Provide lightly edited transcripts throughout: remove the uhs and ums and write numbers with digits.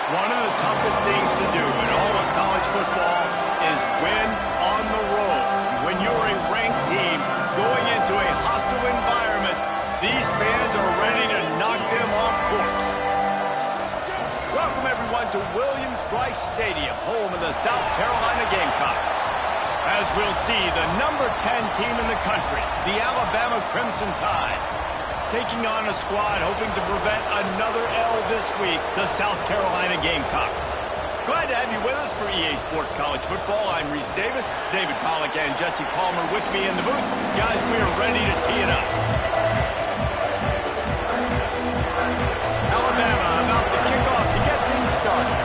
One of the toughest things to do in all of college football is win on the road. When you're a ranked team going into a hostile environment, these fans are ready to knock them off course. Welcome, everyone, to Williams-Brice Stadium, home of the South Carolina Gamecocks. As we'll see, the number 10 team in the country, the Alabama Crimson Tide, taking on a squad hoping to prevent another L this week, the South Carolina Gamecocks. Glad to have you with us for EA Sports College Football. I'm Reese Davis, David Pollack, and Jesse Palmer with me in the booth. Guys, we are ready to tee it up. Alabama about to kick off to get things started.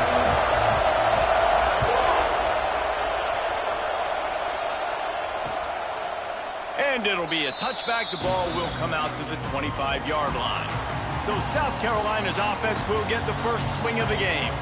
And it'll be a touchback. The ball will come out to the 25-yard line. So South Carolina's offense will get the first swing of the game.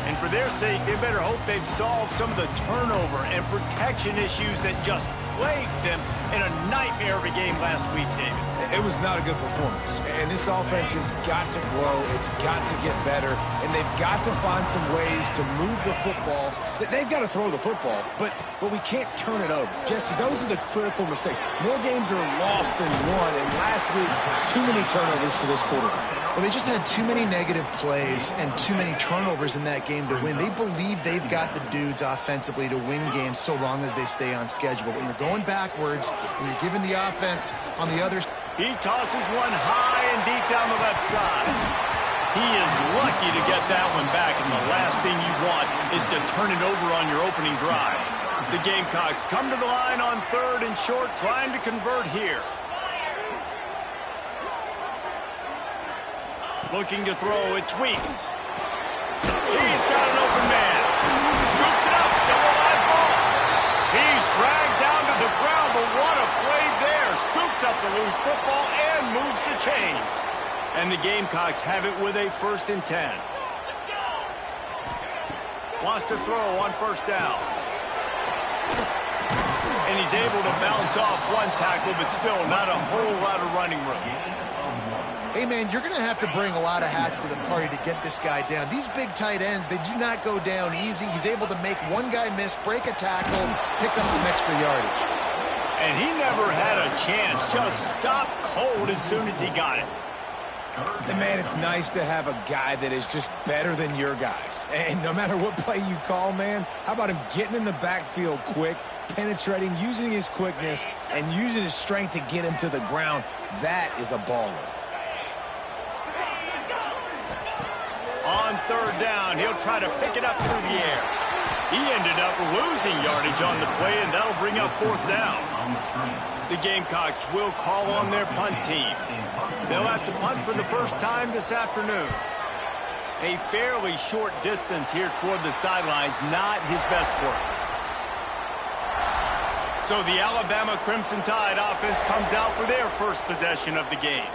And for their sake, they better hope they've solved some of the turnover and protection issues that just plagued them in a nightmare of a game last week, David. It was not a good performance. And this offense has got to grow. It's got to get better. And they've got to find some ways to move the football. They've got to throw the football, but we can't turn it over. Jesse, those are the critical mistakes. More games are lost than won. And last week, too many turnovers for this quarterback. Well, they just had too many negative plays and too many turnovers in that game to win. They believe they've got the dudes offensively to win games so long as they stay on schedule. But when you're going backwards, when you're giving the offense on the other... He tosses one high and deep down the left side. He is lucky to get that one back, and the last thing you want is to turn it over on your opening drive. The Gamecocks come to the line on 3rd and short, trying to convert here. Looking to throw, it's Weeks. He's got an open man. Scoops it up, still a live ball. He's dragged down to the ground, but what a play there. Scoops up the loose football and moves the chains. And the Gamecocks have it with a 1st and 10. Wants to throw on 1st down. And he's able to bounce off one tackle, but still not a whole lot of running room. Hey, man, you're going to have to bring a lot of hats to the party to get this guy down. These big tight ends, they do not go down easy. He's able to make one guy miss, break a tackle, pick up some extra yardage. And he never had a chance. Just stopped cold as soon as he got it. And, man, it's nice to have a guy that is just better than your guys. And no matter what play you call, man, how about him getting in the backfield quick, penetrating, using his quickness, and using his strength to get him to the ground? That is a baller. On 3rd down, he'll try to pick it up through the air. He ended up losing yardage on the play, and that'll bring up 4th down. The Gamecocks will call on their punt team. They'll have to punt for the first time this afternoon. A fairly short distance here toward the sidelines, not his best work. So the Alabama Crimson Tide offense comes out for their first possession of the game.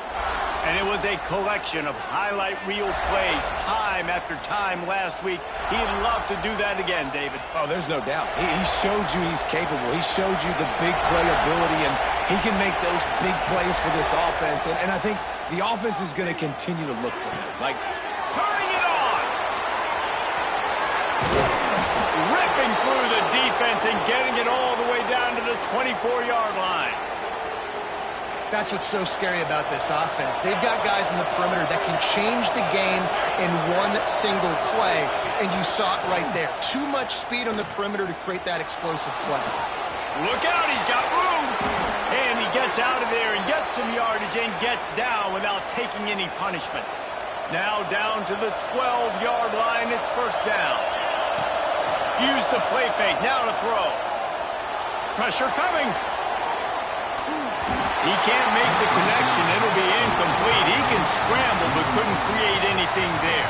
And it was a collection of highlight reel plays time after time last week. He'd love to do that again, David. Oh, there's no doubt. He showed you he's capable. He showed you the big play ability, and he can make those big plays for this offense. And I think the offense is going to continue to look for him. Like, turning it on! Ripping through the defense and getting it all the way down to the 24-yard line. That's what's so scary about this offense. They've got guys in the perimeter that can change the game in one single play, and you saw it right there. Too much speed on the perimeter to create that explosive play. Look out, he's got room! And he gets out of there and gets some yardage and gets down without taking any punishment. Now down to the 12-yard line, it's 1st down. Use the play fake, now to throw. Pressure coming. He can't make the connection. It'll be incomplete. He can scramble, but couldn't create anything there.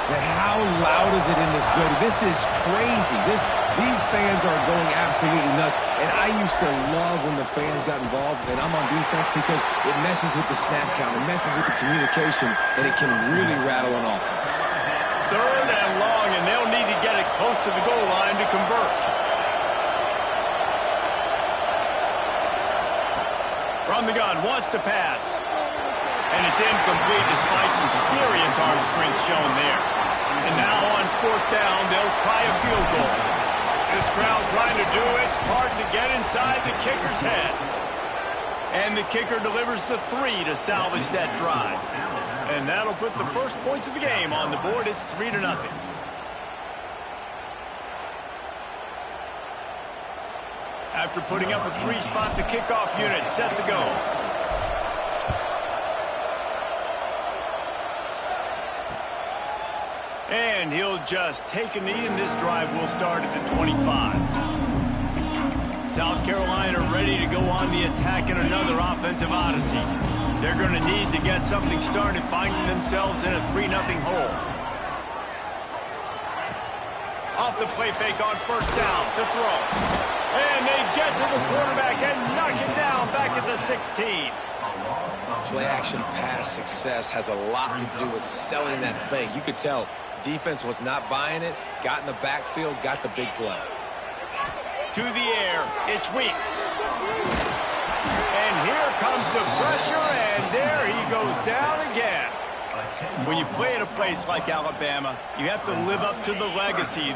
And how loud is it in this building? This is crazy. These fans are going absolutely nuts. And I used to love when the fans got involved, and I'm on defense, because it messes with the snap count. It messes with the communication, and it can really rattle an offense. 3rd and long, and they'll need to get it close to the goal line to convert. From the gun, wants to pass. And it's incomplete despite some serious arm strength shown there. And now on 4th down, they'll try a field goal. This crowd trying to do its part to get inside the kicker's head. And the kicker delivers the 3 to salvage that drive. And that'll put the first points of the game on the board. It's 3-0. After putting up a 3-spot, the kickoff unit set to go. And he'll just take a knee, and this drive will start at the 25. South Carolina ready to go on the attack in another offensive odyssey. They're going to need to get something started, finding themselves in a 3-0 hole. Off the play fake on 1st down, the throw. And they get to the quarterback and knock him down back at the 16. Play-action pass success has a lot to do with selling that fake. You could tell defense was not buying it, got in the backfield, got the big play. To the air, it's Weeks. And here comes the pressure, and there he goes down again. When you play at a place like Alabama, you have to live up to the legacy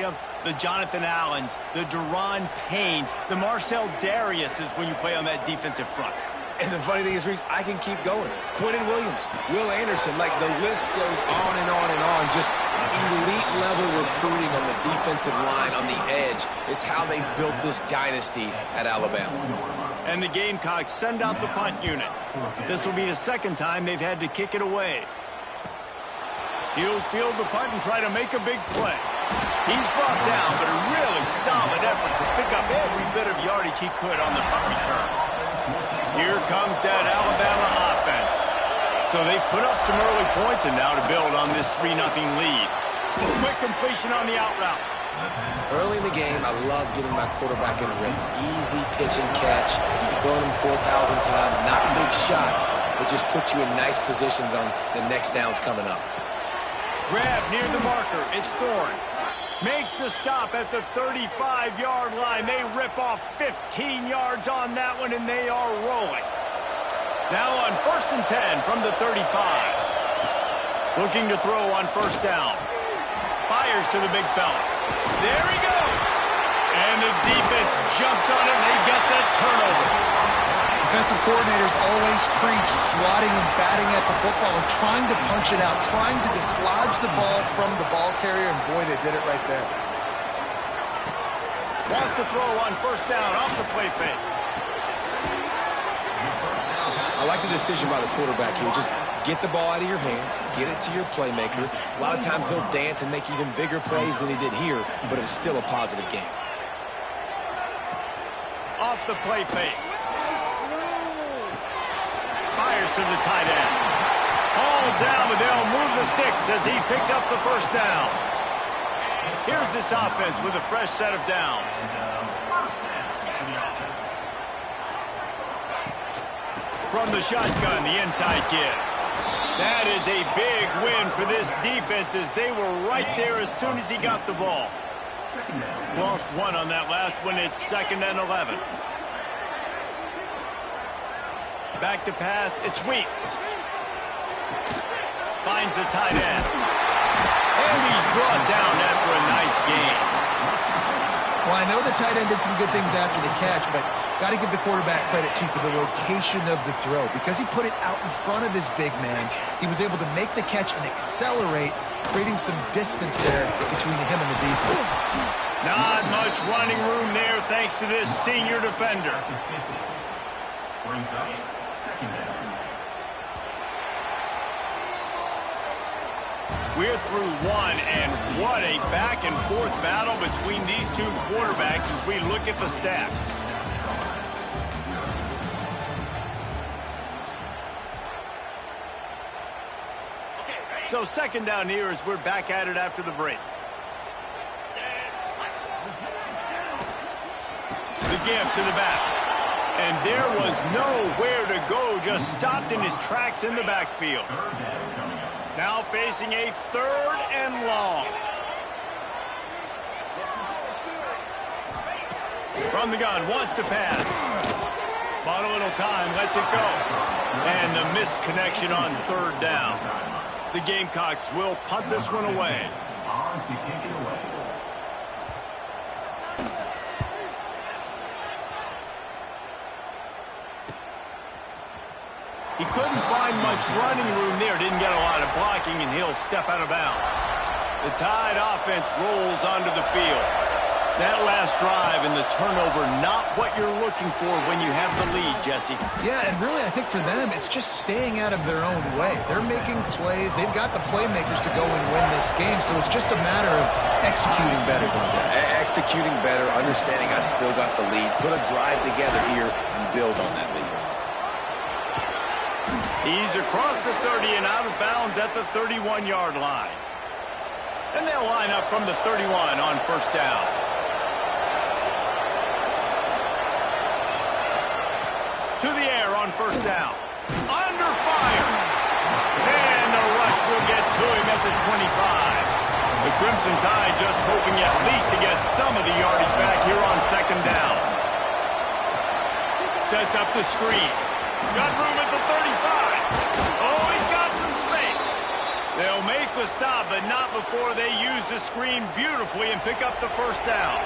of the Jonathan Allens, the Deron Paynes, the Marcel Dariuses when you play on that defensive front. And the funny thing is, Reese, I can keep going. Quentin Williams, Will Anderson, like the list goes on and on and on. Just elite-level recruiting on the defensive line, on the edge, is how they built this dynasty at Alabama. And the Gamecocks send out the punt unit. This will be the second time they've had to kick it away. He'll field the punt and try to make a big play. He's brought down, but a really solid effort to pick up every bit of yardage he could on the punt return. Here comes that Alabama offense. So they've put up some early points, and now to build on this 3-0 lead. A quick completion on the out route. Early in the game, I love getting my quarterback in a rhythm. Easy pitch and catch. You've thrown him 4,000 times. Not big shots, but just put you in nice positions on the next downs coming up. Grab near the marker. It's Thorne. Makes the stop at the 35-yard line. They rip off 15 yards on that one, and they are rolling. Now on 1st and 10 from the 35. Looking to throw on 1st down. Fires to the big fella. There he goes. And the defense jumps on it, and they get that turnover. Defensive coordinators always preach swatting and batting at the football and trying to punch it out, trying to dislodge the ball from the ball carrier, and boy, they did it right there. Wants to throw on 1st down off the play fake. I like the decision by the quarterback here. Just get the ball out of your hands, get it to your playmaker. A lot of times they'll dance and make even bigger plays than he did here, but it was still a positive game. Off the play fake. Fires to the tight end. Hauled down, but they'll move the sticks as he picks up the 1st down. Here's this offense with a fresh set of downs. From the shotgun, the inside give. That is a big win for this defense as they were right there as soon as he got the ball. Lost one on that last one. It's 2nd and 11. Back to pass. It's Weeks. Finds the tight end. And he's brought down after a nice gain. Well, I know the tight end did some good things after the catch, but got to give the quarterback credit, too, for the location of the throw. Because he put it out in front of his big man, he was able to make the catch and accelerate, creating some distance there between him and the defense. Not much running room there thanks to this senior defender. We're through one, and what a back-and-forth battle between these two quarterbacks as we look at the stats. So 2nd down here as we're back at it after the break. The give to the back. And there was nowhere to go, just stopped in his tracks in the backfield. Now facing a 3rd and long. From the gun, wants to pass. Bought a little time, lets it go. And the misconnection on 3rd down. The Gamecocks will punt this one away. He couldn't find much running room there. Didn't get a lot of blocking, and he'll step out of bounds. The Tide offense rolls onto the field. That last drive and the turnover, not what you're looking for when you have the lead, Jesse. Yeah, and really, I think for them, it's just staying out of their own way. They're making plays. They've got the playmakers to go and win this game, so it's just a matter of executing better. Executing better, understanding I still got the lead, put a drive together here, and build on that lead. He's across the 30 and out of bounds at the 31-yard line. And they'll line up from the 31 on first down. To the air on first down. Under fire. And the rush will get to him at the 25. The Crimson Tide just hoping at least to get some of the yardage back here on second down. Sets up the screen. Got room at the 35. Oh, he's got some space. They'll make the stop, but not before they use the screen beautifully and pick up the first down.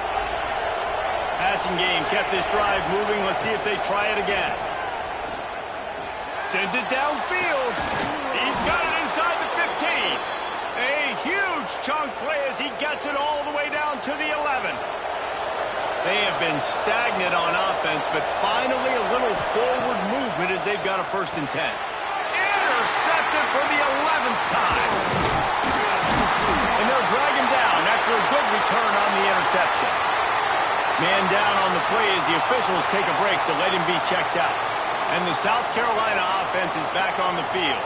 Passing game kept this drive moving. Let's see if they try it again. Sends it downfield. He's got it inside the 15. A huge chunk play as he gets it all the way down to the 11. They have been stagnant on offense, but finally a little forward movement as they've got a 1st and 10. Intercepted for the 11th time. And they'll drag him down after a good return on the interception. Man down on the play as the officials take a break to let him be checked out. And the South Carolina offense is back on the field.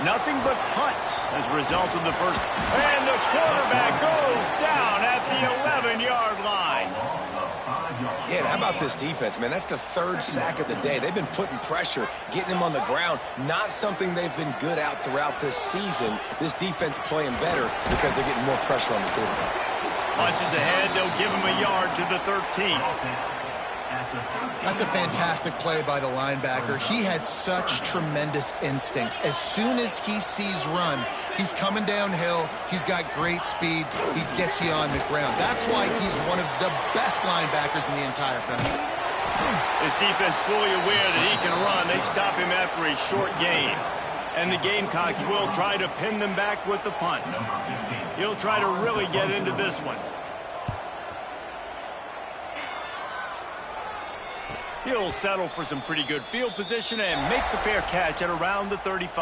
Nothing but punts as a result of the first. And the quarterback goes down at the 11-yard line. Yeah, how about this defense, man? That's the 3rd sack of the day. They've been putting pressure, getting him on the ground. Not something they've been good at throughout this season. This defense playing better because they're getting more pressure on the quarterback. Punches ahead, they'll give him a yard to the 13. That's a fantastic play by the linebacker. He has such tremendous instincts. As soon as he sees run, he's coming downhill. He's got great speed. He gets you on the ground. That's why he's one of the best linebackers in the entire country. His defense fully aware that he can run. They stop him after a short gain. And the Gamecocks will try to pin them back with the punt. He'll try to really get into this one. He'll settle for some pretty good field position and make the fair catch at around the 35.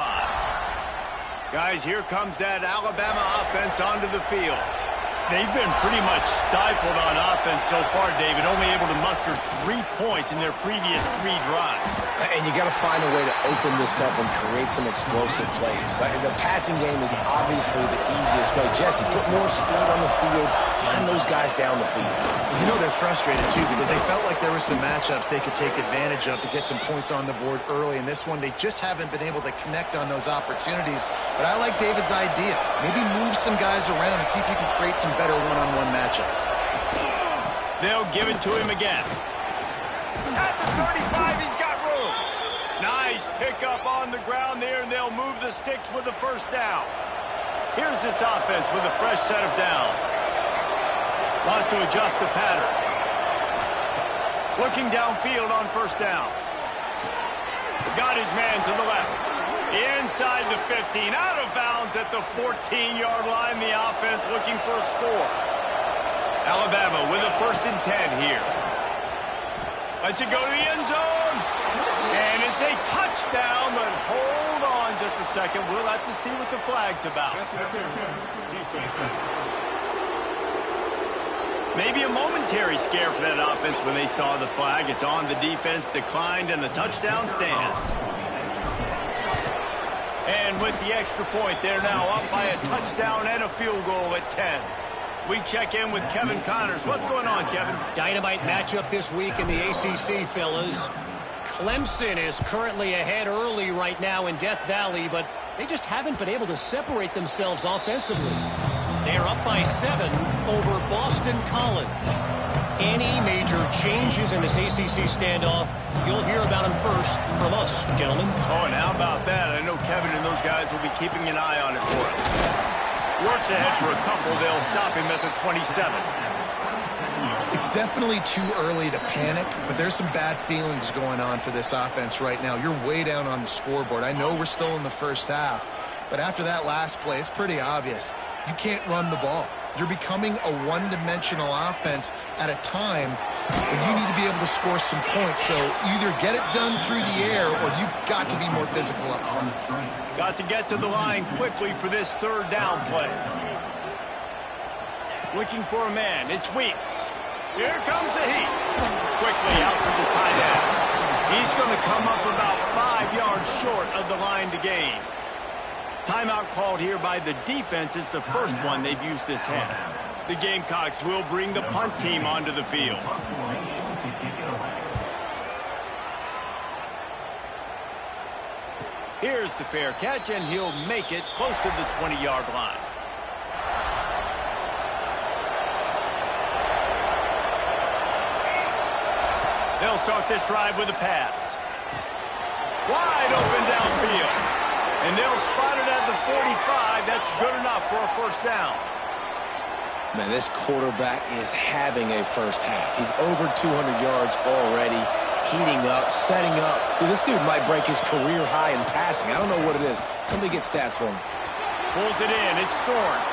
Guys, here comes that Alabama offense onto the field. They've been pretty much stifled on offense so far, David, only able to muster 3 points in their previous 3 drives. And you got to find a way to open this up and create some explosive plays. The passing game is obviously the easiest way. Jesse, put more speed on the field, find those guys down the field. You know they're frustrated, too, because they felt like there were some matchups they could take advantage of to get some points on the board early. In this one, they just haven't been able to connect on those opportunities. But I like David's idea. Maybe move some guys around and see if you can create some better one-on-one matchups. They'll give it to him again. At the 35, he's got room. Nice pickup on the ground there, and they'll move the sticks with the first down. Here's this offense with a fresh set of downs. Wants to adjust the pattern. Looking downfield on first down. Got his man to the left. Inside the 15, out of bounds at the 14-yard line. The offense looking for a score. Alabama with a 1st and 10 here. Lets it go to the end zone. And it's a touchdown, but hold on just a second. We'll have to see what the flag's about. Maybe a momentary scare for that offense when they saw the flag. It's on. The defense declined, and the touchdown stands. And with the extra point, they're now up by a touchdown and a field goal at 10. We check in with Kevin Connors. What's going on, Kevin? Dynamite matchup this week in the ACC, fellas. Clemson is currently ahead early right now in Death Valley, but they just haven't been able to separate themselves offensively. They're up by 7 over Boston College. Any major changes in this ACC standoff, you'll hear about them first from us, gentlemen. Oh, and how about that? I know Kevin and those guys will be keeping an eye on it for us. Works ahead for a couple. They'll stop him at the 27. It's definitely too early to panic, but there's some bad feelings going on for this offense right now. You're way down on the scoreboard. I know we're still in the first half, but after that last play, it's pretty obvious. You can't run the ball. You're becoming a one-dimensional offense at a time when you need to be able to score some points. So either get it done through the air or you've got to be more physical up front. Got to get to the line quickly for this third down play. Looking for a man. It's Weeks. Here comes the heat. Quickly out to the tight end. He's going to come up about 5 yards short of the line to gain. Timeout called here by the defense. It's the first one they've used this half. The Gamecocks will bring the punt team onto the field. Here's the fair catch, and he'll make it close to the 20-yard line. They'll start this drive with a pass. Wide open downfield. And they'll spot it at the 45. That's good enough for a first down. Man, this quarterback is having a first half. He's over 200 yards already, heating up, setting up. Dude, this dude might break his career high in passing. I don't know what it is. Somebody get stats for him. Pulls it in. It's Thorne.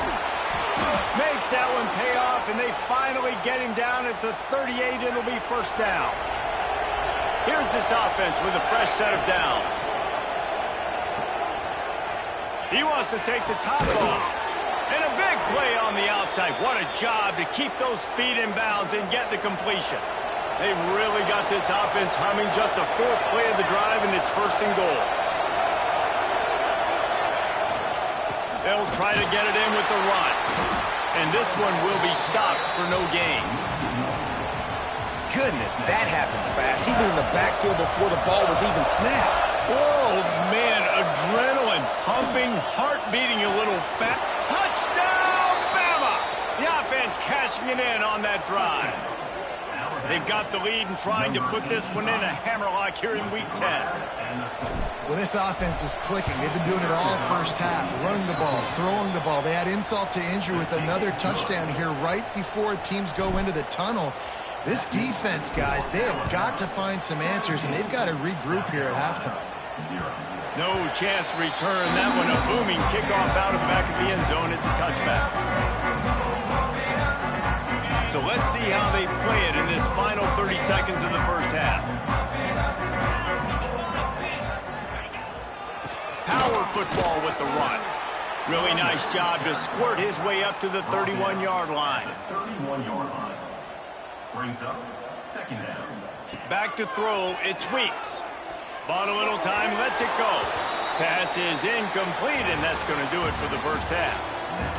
Makes that one pay off, and they finally get him down at the 38. It'll be first down. Here's this offense with a fresh set of downs. He wants to take the top off. And a big play on the outside. What a job to keep those feet in bounds and get the completion. They've really got this offense humming. Just the fourth play of the drive, and it's first and goal. They'll try to get it in with the run. And this one will be stopped for no gain. Goodness, that happened fast. He was in the backfield before the ball was even snapped. Oh, man, adrenaline pumping, heart beating a little fast. Touchdown, Bama! The offense cashing it in on that drive. They've got the lead and trying to put this one in a hammerlock here in Week 10. Well, this offense is clicking. They've been doing it all first half, running the ball, throwing the ball. They add insult to injury with another touchdown here right before teams go into the tunnel. This defense, guys, they have got to find some answers, and they've got to regroup here at halftime. No chance to return that one. A booming kickoff out of the back of the end zone. It's a touchback. So let's see how they play it in this final 30 seconds of the first half. Power football with the run. Really nice job to squirt his way up to the 31-yard line. Brings up second down. Back to throw, it's Weeks. Bought a little time, lets it go. Pass is incomplete, and that's going to do it for the first half.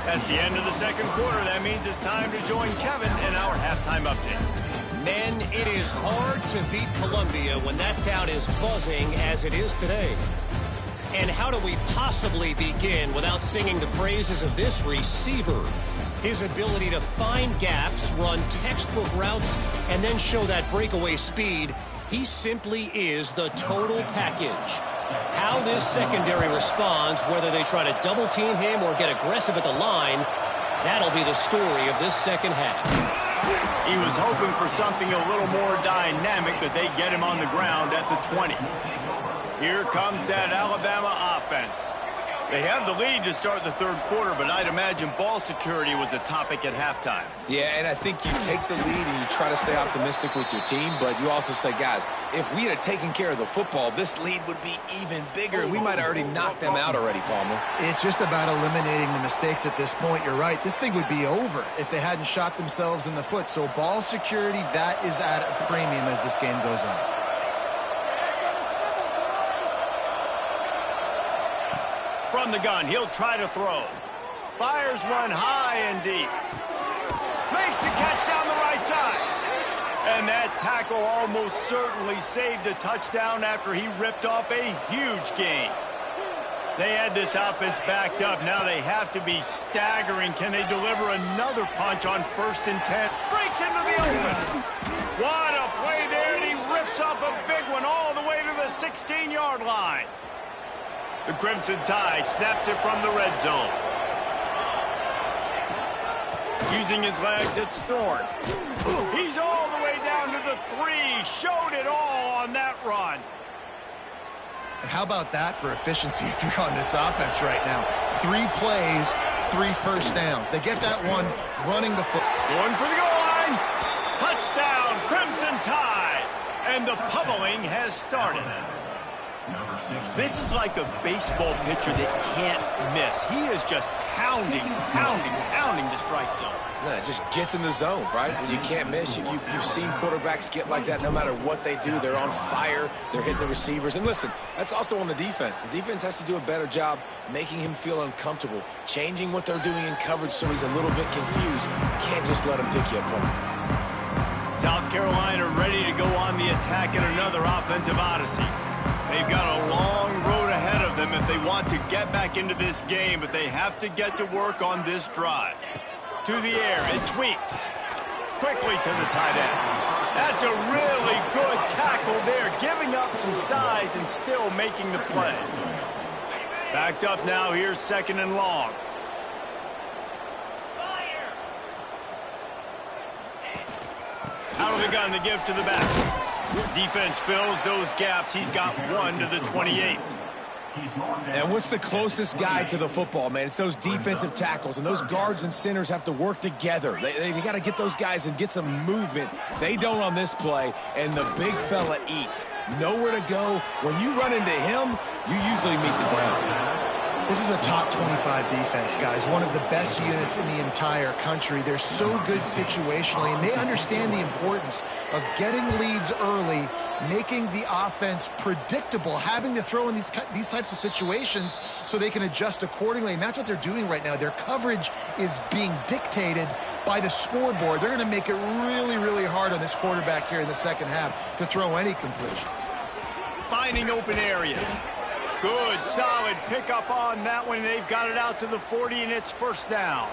That's the end of the second quarter. That means it's time to join Kevin in our halftime update. Men, it is hard to beat Columbia when that town is buzzing as it is today. And how do we possibly begin without singing the praises of this receiver? His ability to find gaps, run textbook routes, and then show that breakaway speed. He simply is the total package. How this secondary responds, whether they try to double-team him or get aggressive at the line, that'll be the story of this second half. He was hoping for something a little more dynamic, but they get him on the ground at the 20. Here comes that Alabama offense. They have the lead to start the third quarter, but I'd imagine ball security was a topic at halftime. Yeah, and I think you take the lead and you try to stay optimistic with your team, but you also say, guys, if we had taken care of the football, this lead would be even bigger. We might have already knocked them out already, Palmer. It's just about eliminating the mistakes at this point. You're right. This thing would be over if they hadn't shot themselves in the foot. So ball security, that is at a premium as this game goes on. From the gun, he'll try to throw. Fires one high and deep. Makes the catch down the right side. And that tackle almost certainly saved a touchdown after he ripped off a huge gain. They had this offense backed up. Now they have to be staggering. Can they deliver another punch on 1st and 10? Breaks into the open. What a play there, and he rips off a big one all the way to the 16-yard line. The Crimson Tide snaps it from the red zone. Using his legs, it's Thorne. He's all the way down to the 3. Showed it all on that run. And how about that for efficiency if you're on this offense right now? 3 plays, 3 first downs. They get that one running the foot. Going for the goal line. Touchdown, Crimson Tide. And the pummeling has started. This is like a baseball pitcher that can't miss. He is just pounding the strike zone. No, it just gets in the zone, right? When you can't miss, you've seen quarterbacks get like that no matter what they do. They're on fire. They're hitting the receivers. And listen, that's also on the defense. The defense has to do a better job making him feel uncomfortable, changing what they're doing in coverage so he's a little bit confused. You can't just let him pick you apart. South Carolina ready to go on the attack in another offensive odyssey. They've got a long road ahead of them if they want to get back into this game, but they have to get to work on this drive. To the air, it's Weeks. Quickly to the tight end. That's a really good tackle there, giving up some size and still making the play. Backed up now, here's 2nd and long. Out of the gun to give to the back. Defense fills those gaps. He's got 1 to the 28. And what's the closest guy to the football, man? It's those defensive tackles, and those guards and centers have to work together. They got to get those guys and get some movement. They don't on this play, and the big fella eats. Nowhere to go. When you run into him, you usually meet the ground. This is a top 25 defense, guys. One of the best units in the entire country. They're so good situationally, and they understand the importance of getting leads early, making the offense predictable, having to throw in these types of situations so they can adjust accordingly, and that's what they're doing right now. Their coverage is being dictated by the scoreboard. They're going to make it really, really hard on this quarterback here in the second half to throw any completions. Finding open areas. Good, solid pickup on that one. They've got it out to the 40, and it's 1st down.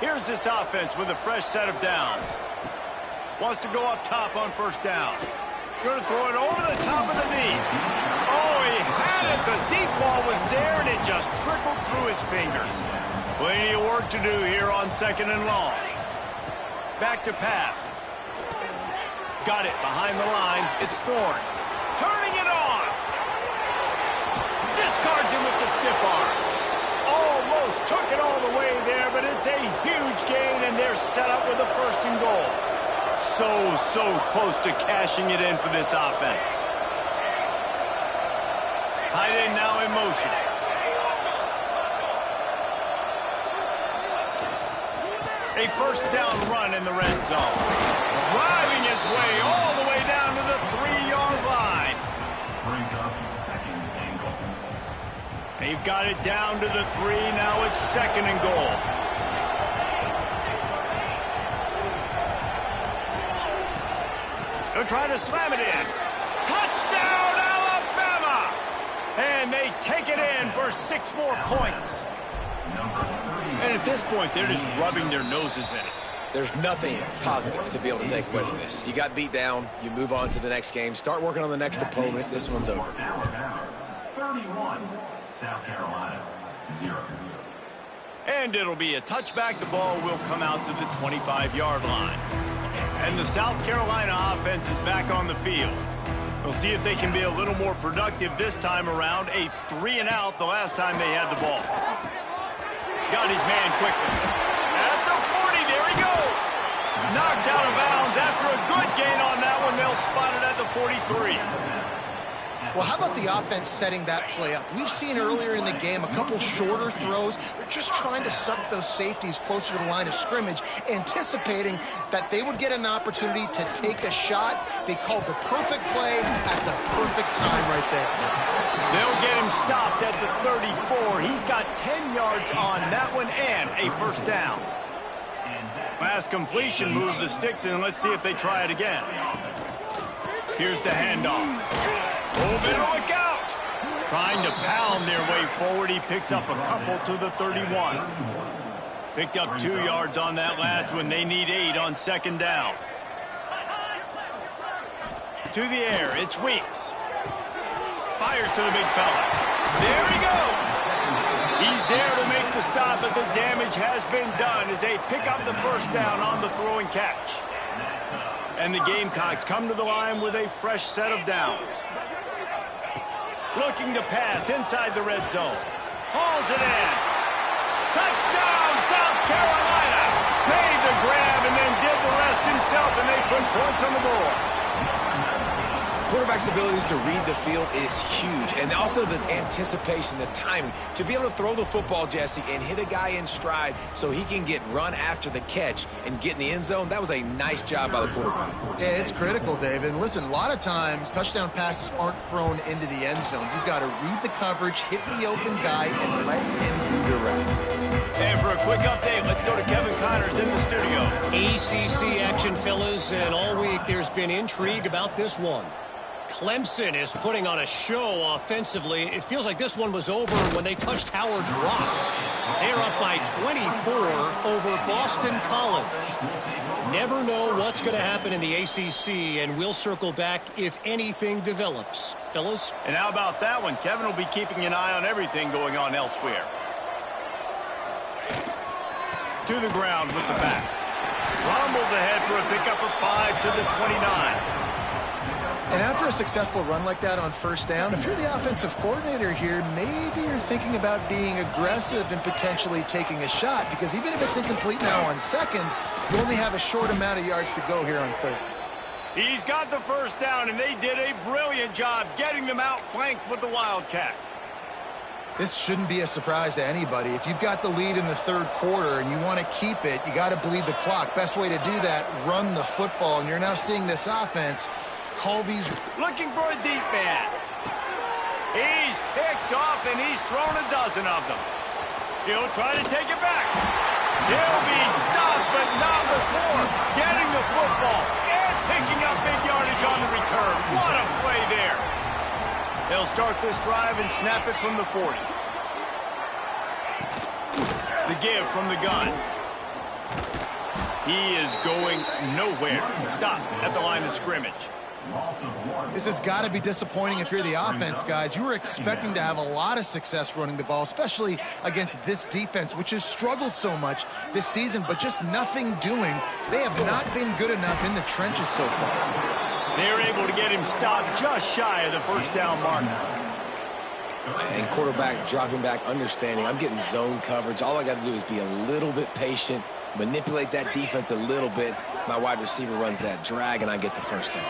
Here's this offense with a fresh set of downs. Wants to go up top on 1st down. Going to throw it over the top of the knee. Oh, he had it. The deep ball was there, and it just trickled through his fingers. Plenty of work to do here on 2nd and long. Back to pass. Got it behind the line. It's Thorne. Turning it on. Discards him with the stiff arm. Almost took it all the way there, but it's a huge gain, and they're set up with a 1st and goal. So close to cashing it in for this offense. Tight end now in motion. A 1st down run in the red zone. Driving his way all the way down to the 3-yard line. They've got it down to the 3. Now it's 2nd and goal. They're trying to slam it in. Touchdown, Alabama! And they take it in for 6 more points. And at this point, they're just rubbing their noses in it. There's nothing positive to be able to take away from this. You got beat down. You move on to the next game. Start working on the next opponent. This one's over. Alabama, 31. South Carolina, 0. And it'll be a touchback. The ball will come out to the 25-yard line. And the South Carolina offense is back on the field. We'll see if they can be a little more productive this time around. A 3-and-out the last time they had the ball. Got his man quickly. At the 40, there he goes. Knocked out of bounds after a good gain on that one. They'll spot it at the 43. Well, how about the offense setting that play up? We've seen earlier in the game a couple shorter throws. They're just trying to suck those safeties closer to the line of scrimmage, anticipating that they would get an opportunity to take a shot. They called the perfect play at the perfect time right there. They'll get him stopped at the 34. He's got 10 yards on that one and a 1st down. Last completion, move the sticks in. Let's see if they try it again. Here's the handoff. Oh, better look out. Trying to pound their way forward, he picks up a couple to the 31. Picked up 2 yards on that last one. They need 8 on second down. To the air, it's Weeks. Fires to the big fella. There he goes. He's there to make the stop, but the damage has been done as they pick up the first down on the throw and catch. And the Gamecocks come to the line with a fresh set of downs. Looking to pass inside the red zone. Hauls it in. Touchdown, South Carolina. Made the grab and then did the rest himself, and they put points on the board. Quarterback's abilities to read the field is huge, and also the anticipation, the timing. To be able to throw the football, Jesse, and hit a guy in stride so he can get run after the catch and get in the end zone, that was a nice job by the quarterback. Yeah, it's critical, David. And listen, a lot of times touchdown passes aren't thrown into the end zone. You've got to read the coverage, hit the open guy, and let him redirect. And for a quick update, let's go to Kevin Connors in the studio. ACC action, fellas, and all week there's been intrigue about this one. Clemson is putting on a show offensively. It feels like this one was over when they touched Howard's Rock. They're up by 24 over Boston College. Never know what's going to happen in the ACC, and we'll circle back if anything develops. Fellas? And how about that one? Kevin will be keeping an eye on everything going on elsewhere. To the ground with the back. Rumbles ahead for a pickup of 5 to the 29. And after a successful run like that on first down, if you're the offensive coordinator here, maybe you're thinking about being aggressive and potentially taking a shot, because even if it's incomplete now on second, you only have a short amount of yards to go here on third. He's got the first down, and they did a brilliant job getting them outflanked with the Wildcat. This shouldn't be a surprise to anybody. If you've got the lead in the third quarter and you want to keep it, you got to bleed the clock. Best way to do that, run the football. And you're now seeing this offense call these. Looking for a deep man. He's picked off, and he's thrown a dozen of them. He'll try to take it back. He'll be stopped, but not before getting the football and picking up big yardage on the return. What a play there. They'll start this drive and snap it from the 40. The give from the gun. He is going nowhere. Stop at the line of scrimmage. This has got to be disappointing if you're the offense, guys. You were expecting to have a lot of success running the ball, especially against this defense, which has struggled so much this season, but just nothing doing. They have not been good enough in the trenches so far. They're able to get him stopped just shy of the first down mark. And quarterback dropping back, understanding I'm getting zone coverage. All I got to do is be a little bit patient, manipulate that defense a little bit. My wide receiver runs that drag, and I get the first down.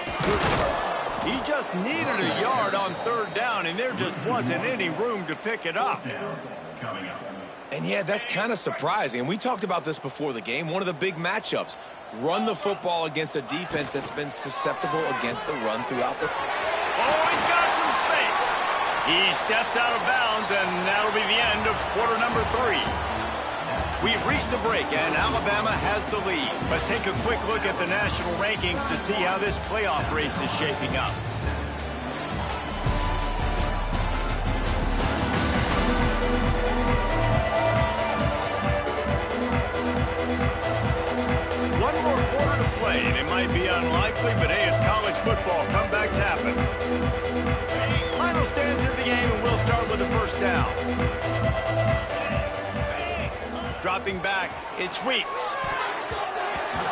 He just needed a yard on third down, and there just wasn't any room to pick it up. And yeah, that's kind of surprising. And we talked about this before the game. One of the big matchups. Run the football against a defense that's been susceptible against the run throughout the... Oh, he's got some space. He steps out of bounds, and that'll be the end of quarter number 3. We've reached a break, and Alabama has the lead. Let's take a quick look at the national rankings to see how this playoff race is shaping up. One more quarter to play, and it might be unlikely, but hey, it's college football. Comebacks happen. Final stands of the game, and we'll start with the first down. Dropping back, it's Weeks.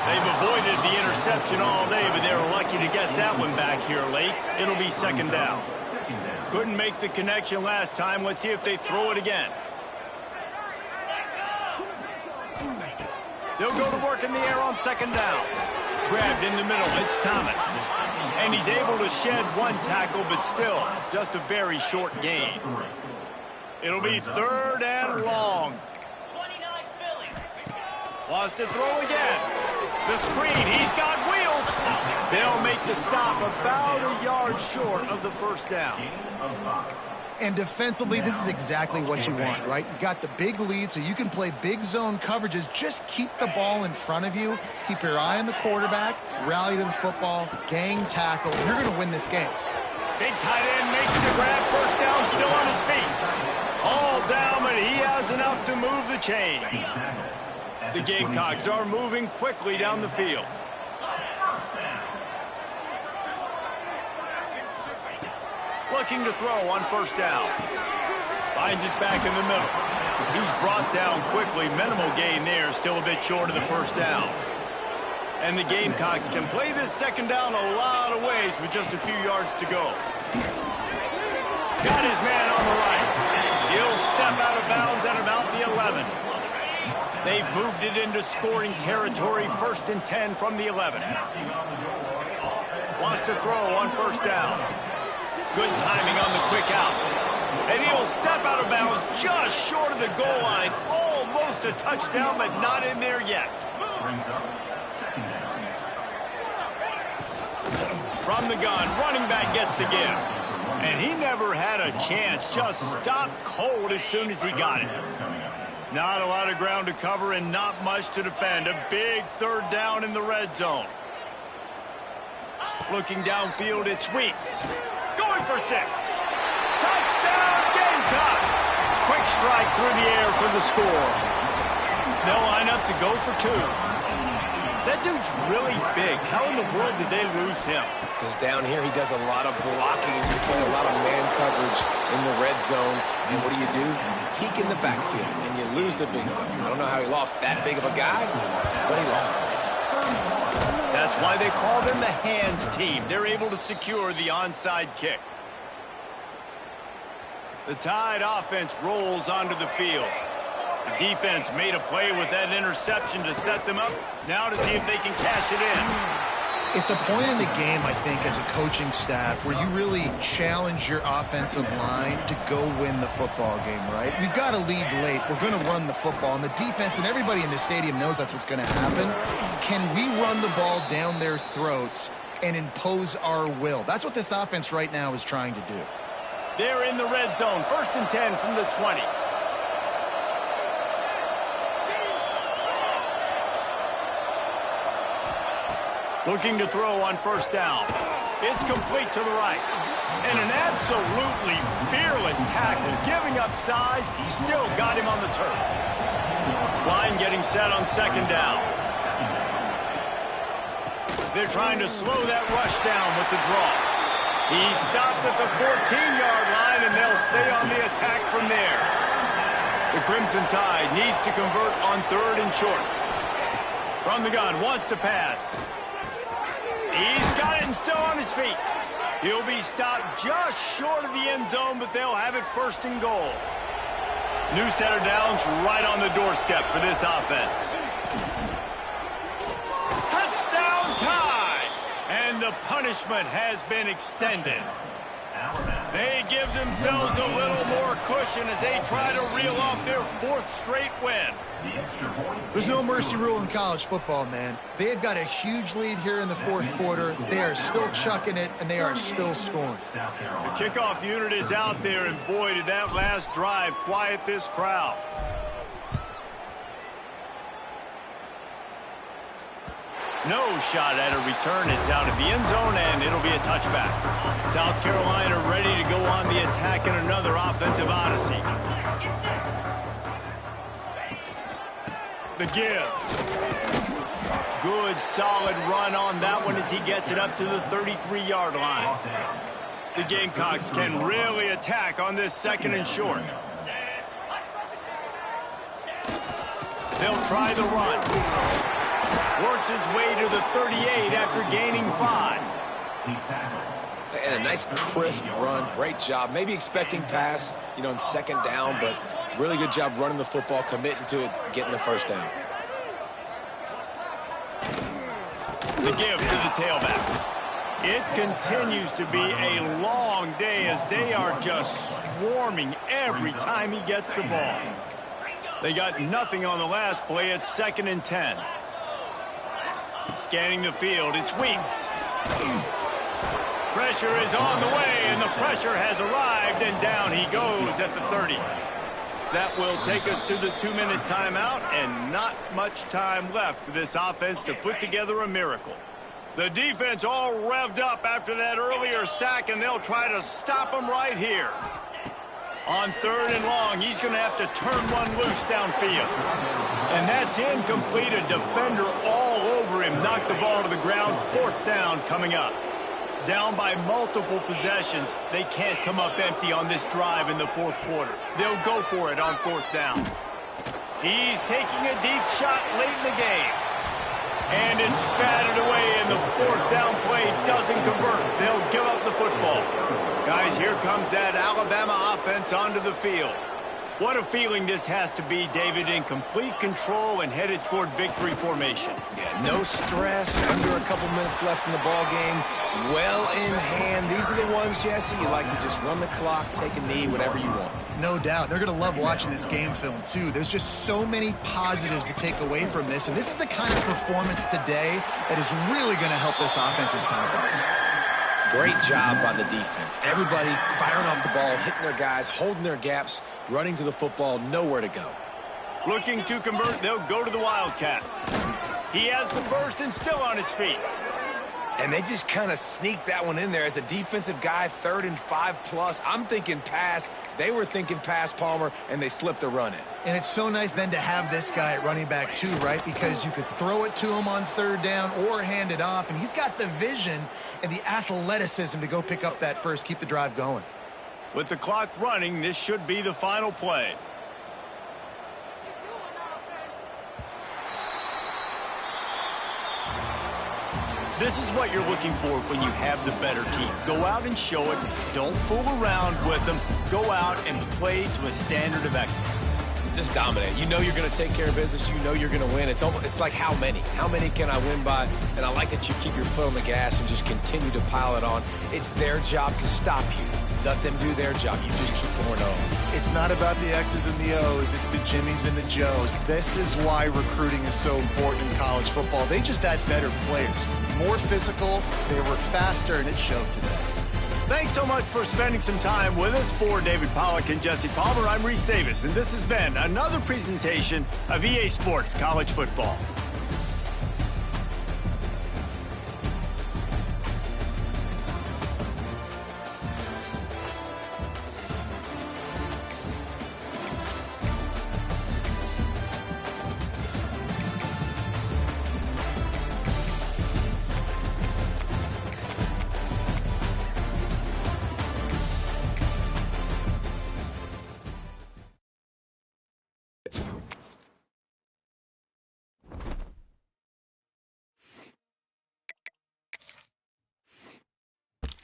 They've avoided the interception all day, but they were lucky to get that one back here late. It'll be second down. Couldn't make the connection last time. Let's see if they throw it again. They'll go to work in the air on second down. Grabbed in the middle, it's Thomas. And he's able to shed one tackle, but still, just a very short gain. It'll be third and long. Wants to throw again. The screen, he's got wheels. They'll make the stop about a yard short of the first down. And defensively, this is exactly what you want, right? You got the big lead, so you can play big zone coverages. Just keep the ball in front of you. Keep your eye on the quarterback. Rally to the football. Gang tackle. You're going to win this game. Big tight end makes the grab. First down, still on his feet. All down, but he has enough to move the chains. The Gamecocks are moving quickly down the field. Looking to throw on first down. Finds his back in the middle. He's brought down quickly. Minimal gain there. Still a bit short of the first down. And the Gamecocks can play this second down a lot of ways with just a few yards to go. Got his man on the right. He'll step out of bounds at about the 11. They've moved it into scoring territory. 1st and 10 from the 11. Wants to throw on first down. Good timing on the quick out. And he'll step out of bounds just short of the goal line. Almost a touchdown, but not in there yet. From the gun, running back gets to give. And he never had a chance. Just stopped cold as soon as he got it. Not a lot of ground to cover and not much to defend. A big 3rd down in the red zone. Looking downfield, it's Weeks. Going for 6. Touchdown, Gamecocks. Quick strike through the air for the score. They'll line up to go for 2. That dude's really big. How in the world did they lose him? Because down here he does a lot of blocking and you play a lot of man coverage in the red zone. And what do? You peek in the backfield and you lose the big fella. I don't know how he lost that big of a guy, but he lost him. That's why they call them the hands team. They're able to secure the onside kick. The Tide offense rolls onto the field. The defense made a play with that interception to set them up. Now to see if they can cash it in. It's a point in the game, I think, as a coaching staff where you really challenge your offensive line to go win the football game, right? We've got to lead late. We're going to run the football. And the defense and everybody in the stadium knows that's what's going to happen. Can we run the ball down their throats and impose our will? That's what this offense right now is trying to do. They're in the red zone. 1st and 10 from the 20. Looking to throw on first down. It's complete to the right. And an absolutely fearless tackle. Giving up size, still got him on the turf. Line getting set on 2nd down. They're trying to slow that rush down with the draw. He stopped at the 14-yard line, and they'll stay on the attack from there. The Crimson Tide needs to convert on 3rd and short. From the gun, wants to pass. He's got it and still on his feet. He'll be stopped just short of the end zone, but they'll have it 1st and goal. New set of downs right on the doorstep for this offense. Touchdown Tide! And the punishment has been extended. They give themselves a little more cushion as they try to reel off their 4th straight win. There's no mercy rule in college football, man. They've got a huge lead here in the 4th quarter. They are still chucking it, and they are still scoring. The kickoff unit is out there, and boy, did that last drive quiet this crowd. No shot at a return. It's out of the end zone, and it'll be a touchback. South Carolina ready to go on the attack in another offensive odyssey. The give. Good, solid run on that one as he gets it up to the 33-yard line. The Gamecocks can really attack on this 2nd and short. They'll try the run. Works his way to the 38 after gaining 5. And a nice crisp run. Great job. Maybe expecting pass, in 2nd down, but really good job running the football, committing to it, getting the 1st down. The give to the tailback. It continues to be a long day as they are just swarming every time he gets the ball. They got nothing on the last play. It's 2nd and 10. Scanning the field, it's Weeks. Pressure is on the way, and the pressure has arrived, and down he goes at the 30. That will take us to the 2-minute timeout, and not much time left for this offense to put together a miracle. The defense all revved up after that earlier sack, and they'll try to stop him right here. On 3rd and long, he's going to have to turn one loose downfield. And that's incomplete. A defender all over him. Knocked the ball to the ground. 4th down coming up. Down by multiple possessions. They can't come up empty on this drive in the 4th quarter. They'll go for it on 4th down. He's taking a deep shot late in the game. And it's batted away, and the 4th down play doesn't convert. They'll give up the football. Guys, here comes that Alabama offense onto the field. What a feeling this has to be, David, in complete control and headed toward victory formation. Yeah, no stress, under a couple minutes left in the ball game, well in hand. These are the ones, Jesse, you like to just run the clock, take a knee, whatever you want. No doubt. They're going to love watching this game film, too. There's just so many positives to take away from this, and this is the kind of performance today that is really going to help this offense's confidence. Great job by the defense. Everybody firing off the ball, hitting their guys, holding their gaps, running to the football, nowhere to go. Looking to convert, they'll go to the Wildcat. He has the first and still on his feet. And they just kind of sneaked that one in there. As a defensive guy, 3rd and 5+. I'm thinking pass. They were thinking pass, Palmer, and they slipped the run in. And it's so nice then to have this guy at running back too, right? Because you could throw it to him on 3rd down or hand it off. And he's got the vision and the athleticism to go pick up that first, keep the drive going. With the clock running, this should be the final play. This is what you're looking for when you have the better team. Go out and show it. Don't fool around with them. Go out and play to a standard of excellence. Just dominate. You know you're going to take care of business. You know you're going to win. It's like how many? How many can I win by? And I like that you keep your foot on the gas and just continue to pile it on. It's their job to stop you. Let them do their job. You just keep pouring on. It's not about the X's and the O's. It's the Jimmies and the Joes. This is why recruiting is so important in college football. They just had better players. More physical. They were faster, and it showed today. Thanks so much for spending some time with us. For David Pollack and Jesse Palmer, I'm Reese Davis, and this has been another presentation of EA Sports College Football.